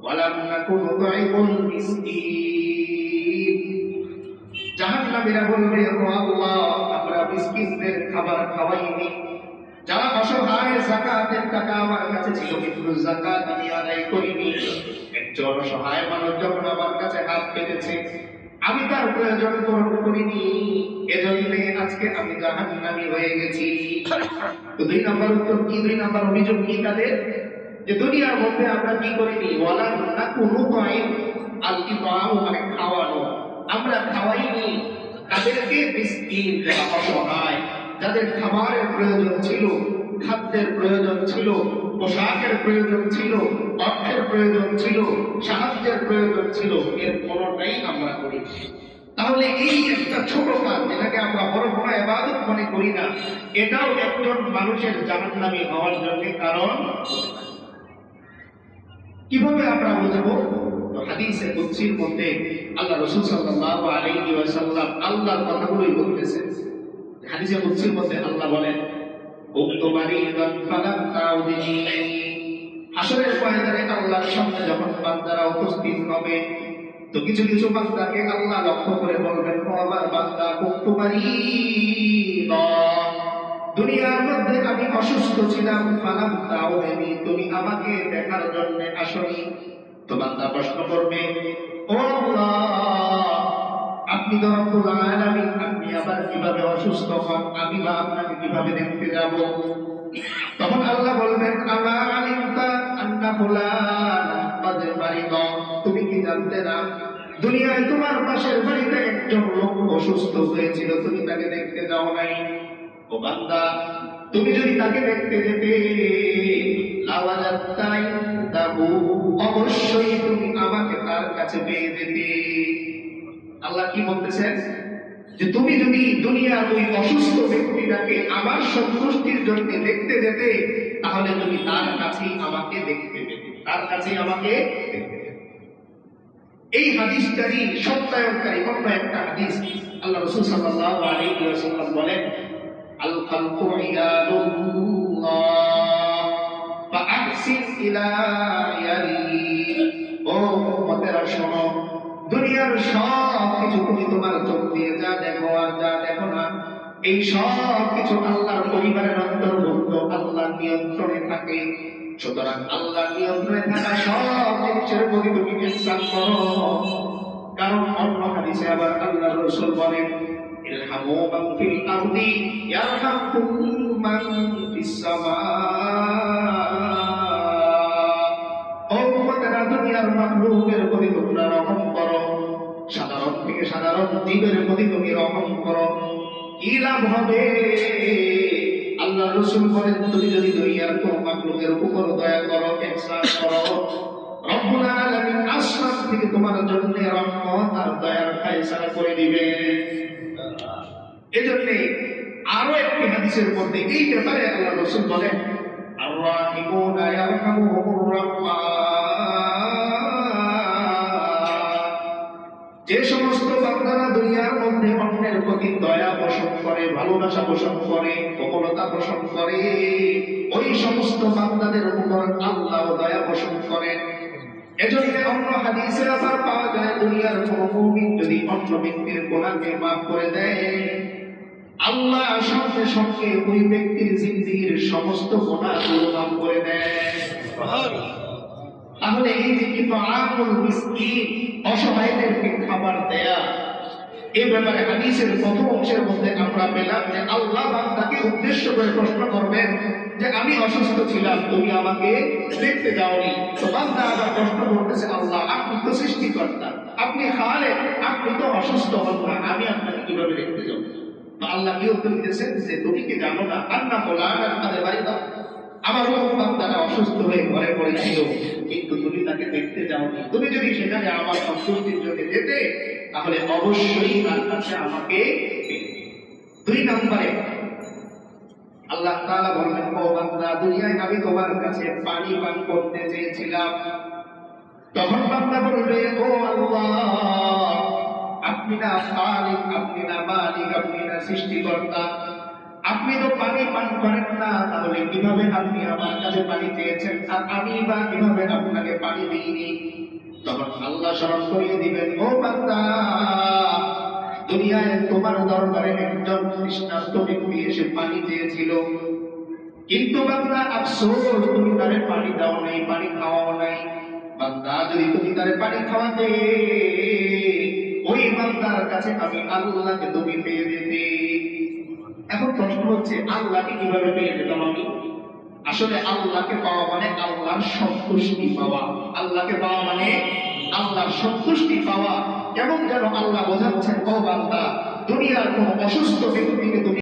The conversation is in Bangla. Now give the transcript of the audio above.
ওয়ালাম নাকু নুতঈমুল মিসকিন। জাহান্নামীরা বলবে, ও আল্লাহ, আমরা মিসকিনদের খাবার খাওয়াইনি। যারা অসহায়, যাকাতের টাকা আমার কাছে ছিল কিন্তু যাকাত আমি আদায় করিনি। একজন অসহায় মানুষ যখন আমার কাছে হাত পেতেছে, আমি তার প্রয়োজন পূরণ করিনি, এজন্য আজকে আমি জাহান্নামী হয়ে গেছি। তো 2 নাম্বার উত্তর কি, 2 নাম্বার অভিযোগ কি তাদের? যে দুনিয়ার মধ্যে আমরা কি করিনি? ওয়ালা নাকু নুতঈম, আল ইতআম মানে খাওয়ানো, আমরা খাওয়াইনি তাদেরকে। মিসকিন যারা অসহায়, যাদের খাবারের প্রয়োজন ছিল, খাদ্যের প্রয়োজন ছিল, পোশাকের প্রয়োজন ছিল, অর্থের প্রয়োজন ছিল, সাহায্যের প্রয়োজন ছিল, এর কোনোটাই আমরা করিনি। তাহলে এই একটা ছোট কাজ, যেটাকে আমরা বড় বড় ইবাদত মনে করি না, এটাও একজন মানুষের জাহান্নামী হওয়ার জন্য কারণ। কিভাবে আমরা বুঝবো? হাদিসে কুদসির মধ্যে আল্লাহ রাসূল সাল্লাল্লাহু আলাইহি ওয়াসাল্লাম আল্লাহর কথাগুলোই বলতেছেন। হাদিসে কুদসির মধ্যে আল্লাহ বলেন, কুনতু মারিদান ফালাম তাউদিনি। হাসরের ময়দানে আল্লাহর সামনে যখন বান্দারা উপস্থিত হবে, তো কিছু কিছু বান্দাকে আল্লাহ লক্ষ্য করে বলবেন, ও আমার বান্দা, কুনতু মারিদান, দুনিয়ার মধ্যে আমি অসুস্থ ছিলাম, ফালাম তাউদিনি, তুমি আমাকে দেখার জন্য আসনি। তো বান্দা প্রশ্ন করবে, ও আল্লাহ, আপনি তো রব্বুল আলামিন, আপনি আবার কিভাবে অসুস্থ হন? আমি বা আপনাকে কিভাবে দেখতে যাব? তখন আল্লাহ বলবেন, আমা আলিমতা আন্না ফুলান ক্বাদ মারিদা, তুমি কি জানতে না দুনিয়ায় তোমার পাশের বাড়িতে একজন লোক অসুস্থ হয়েছিল, তুমি তাকে দেখতে যাও নাই? ও বান্দা, তুমি যদি তাকে দেখতে যেতে, লাওয়াজাত্তা ইনদাহু, অবশ্যই তুমি আমাকে তার কাছে পেয়ে যেতে। আল্লাহ কি বলতেছেন? যে তুমি যদি দুনিয়ার ওই অসুস্থ ব্যক্তিটাকে আমার সন্তুষ্টির জন্য দেখতে যেতে, তাহলে তুমি তার কাছেই আমাকে দেখতে পেতে, তার কাছেই আমাকে দেখতে পেতে। এই হাদিসটারই সত্যায়নকারী অন্য একটা হাদিস। আল্লাহ রাসূল সাল্লাল্লাহু আলাইহি ওয়াসাল্লাম বলেন, আল খালকু ইয়াদুল্লাহ ফাআহসিন ইলা ইয়ালি। ও উম্মতেরা শোনো, দুনিয়ার সব কিছু তুমি তোমার চোখ দিয়ে যা দেখো আর যা দেখো না, এই সব কিছু আল্লাহর পরিবারের অন্তর্ভুক্ত, আল্লাহর নিয়ন্ত্রণে থাকে। সুতরাং আল্লাহর নিয়ন্ত্রণে থাকা সব জিনিসের প্রতি তুমি ইহসান করো। কারণ অন্য হাদিসে আবার আল্লাহর রাসূল বলেন, ইরহামু মান ফিল আরদি ইয়ারহামকুম মান ফিস সামা। ও উম্মতেরা, দুনিয়ার মাখলুকের প্রতি তোমরা রহম করো, সাধারণ থেকে সাধারণ জীবের প্রতি তুমি রহম করো। কি লাভ হবে? আল্লাহ রাসূল বলেন, তুমি যদি দুনিয়ার কোন মাখলুকের উপর দয়া করো, ইহসান করো, রব্বুল আলামিন আসমান থেকে তোমার জন্য রহমত আর দয়ার ফয়সালা করে দিবে। এজন্য আরো একটি হাদিসের মধ্যে এই ব্যাপারে আল্লাহ রাসূল বলেন, আর-রাহিমুনা ইয়ারহামুহুমুর রাহমান। যে সমস্ত বান্দারা দুনিয়ার মধ্যে অন্যের প্রতি দয়া পোষণ করে, ভালোবাসা পোষণ করে, কোমলতা পোষণ করে, ওই সমস্ত বান্দাদের উপর আল্লাহ দয়া পোষণ করেন। এজন্য অন্য হাদিসে আবার পাওয়া যায়, দুনিয়ার কোন মুমিন যদি অন্য ব্যক্তির গুনাহকে মাফ করে দেয়, আল্লাহ সঙ্গে সঙ্গে ওই ব্যক্তির জিন্দেগীর সমস্ত গুনাহগুলো মাফ করে দেয়। তাহলে এই যে ইতআমুল মিসকিন, অসহায়দেরকে খাবার দেয়া, এই ব্যাপারে হাদিসের প্রথম অংশের মধ্যে আমরা পেলাম যে আল্লাহ বান্দাকে উদ্দেশ্য করে প্রশ্ন করবেন যে আমি অসুস্থ ছিলাম, তুমি আমাকে দেখতে যাওনি। তো বান্দা আবার প্রশ্ন করতেছে, আল্লাহ আপনি তো সৃষ্টিকর্তা, আপনি খালেক, আপনি তো অসুস্থ হন না, আমি আপনাকে কিভাবে দেখতে যাব? তো আল্লাহ কি উত্তর দিয়েছেন যে তুমি কি জানো না, আন্না ফুলান ক্বাদ মারিদা, আমার বান্দারা অসুস্থ হয়ে ঘরে পড়েছিল, কিন্তু তুমি তাকে দেখতে যাওনি। তুমি যদি সেখানে আমার সন্তুষ্টির জন্য যেতে, তাহলে অবশ্যই তার কাছে আমাকে পেতে। 2 নম্বরে আল্লাহ তাআলা বললেন, ও বান্দা, দুনিয়ায় আমি তোমার কাছে পানি পান করতে চেয়েছিলাম। তখন বান্দা বলবে, ও আল্লাহ, আপনি না খালিক, আপনি না মালিক, আপনি না সৃষ্টিকর্তা, আপনি তো পানি পান করেন না, তাহলে কিভাবে আপনি আমার কাছে পানি চেয়েছেন? আর আমি বা কিভাবে আপনাকে পানি দিইনি? তখন আল্লাহ স্মরণ করিয়ে দিবেন, ও বান্দা, দুনিয়ায় তোমার দরবারে একজন তৃষ্ণার্ত ব্যক্তি এসে পানি চেয়েছিল, কিন্তু বান্দা আফসোস, তুমি তারে পানি দাও নাই, পানি খাওয়াও নাই। বান্দা, যদি তুমি তারে পানি খাওয়াতে, ওই বান্দার কাছে আমি আল্লাহকে তুমি পেয়ে যেতে। এখন প্রশ্ন হচ্ছে, আল্লাহকে কিভাবে পেয়ে যেতাম আমি? আসলে আল্লাহকে পাওয়া মানে আল্লাহর সন্তুষ্টি পাওয়া। আল্লাহকে পাওয়া মানে আল্লাহর সন্তুষ্টি পাওয়া। কেমন যেন আল্লাহ বোঝাচ্ছেন, ও বান্দা, দুনিয়ার কোন অসুস্থ ব্যক্তিকে তুমি